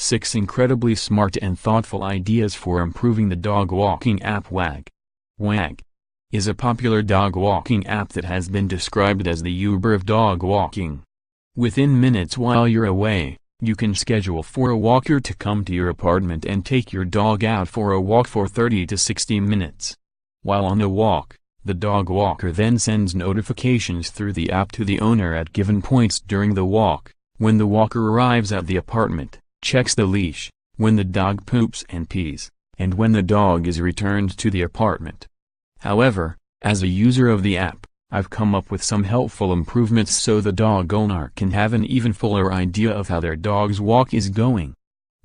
6 Incredibly Smart and Thoughtful Ideas for Improving the Dog Walking App. Wag! Wag! Is a popular dog walking app that has been described as the Uber of dog walking. Within minutes while you're away, you can schedule for a walker to come to your apartment and take your dog out for a walk for 30 to 60 minutes. While on the walk, the dog walker then sends notifications through the app to the owner at given points during the walk. When the walker arrives at the apartment, checks the leash, when the dog poops and pees, and when the dog is returned to the apartment. However, as a user of the app, I've come up with some helpful improvements so the dog owner can have an even fuller idea of how their dog's walk is going.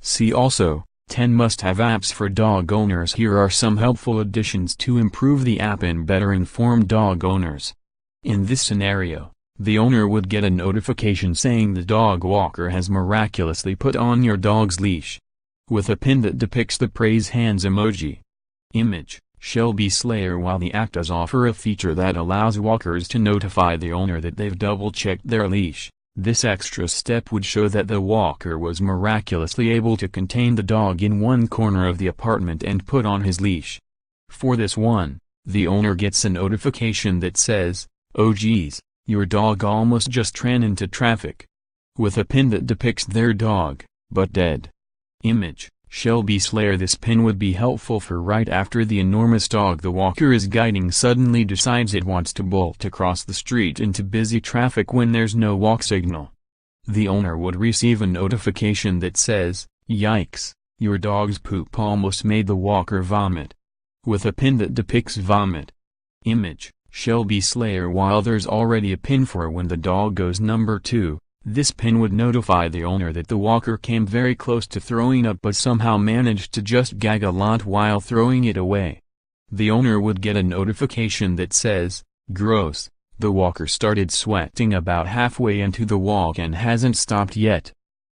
See also, 10 must-have apps for dog owners. Here are some helpful additions to improve the app and better inform dog owners. In this scenario, the owner would get a notification saying the dog walker has miraculously put on your dog's leash. With a pin that depicts the praise hands emoji. Image, Shelby Slayer. While the app does offer a feature that allows walkers to notify the owner that they've double-checked their leash, this extra step would show that the walker was miraculously able to contain the dog in one corner of the apartment and put on his leash. For this one, the owner gets a notification that says, "Oh geez, your dog almost just ran into traffic." With a pin that depicts their dog, but dead. Image, Shelby Slayer. This pin would be helpful for right after the enormous dog the walker is guiding suddenly decides it wants to bolt across the street into busy traffic when there's no walk signal. The owner would receive a notification that says, "Yikes, your dog's poop almost made the walker vomit." With a pin that depicts vomit. Image, Shelby Slayer. While there's already a pin for when the dog goes number 2, this pin would notify the owner that the walker came very close to throwing up but somehow managed to just gag a lot while throwing it away. The owner would get a notification that says, "Gross, the walker started sweating about halfway into the walk and hasn't stopped yet."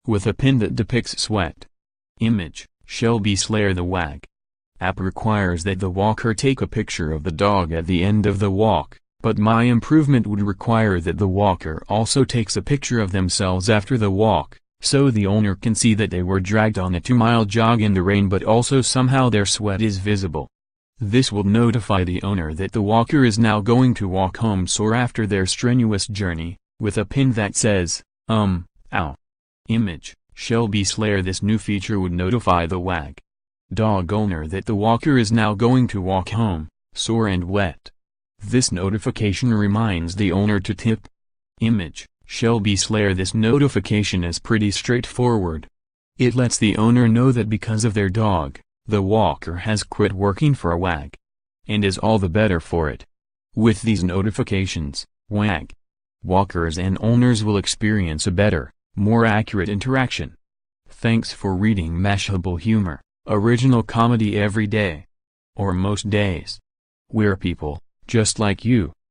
With a pin that depicts sweat. Image, Shelby Slayer. The Wag! App requires that the walker take a picture of the dog at the end of the walk, but my improvement would require that the walker also takes a picture of themselves after the walk, so the owner can see that they were dragged on a 2-mile jog in the rain but also somehow their sweat is visible. This will notify the owner that the walker is now going to walk home sore after their strenuous journey, with a pin that says, ow. Image, Shelby Slayer. This new feature would notify the Wag! Dog owner that the walker is now going to walk home, sore and wet. This notification reminds the owner to tip. Image, Shelby Slayer. This notification is pretty straightforward. It lets the owner know that because of their dog, the walker has quit working for a Wag! And is all the better for it. With these notifications, Wag! Walkers and owners will experience a better, more accurate interaction. Thanks for reading Mashable Humor, original comedy every day. Or most days. We're people, just like you.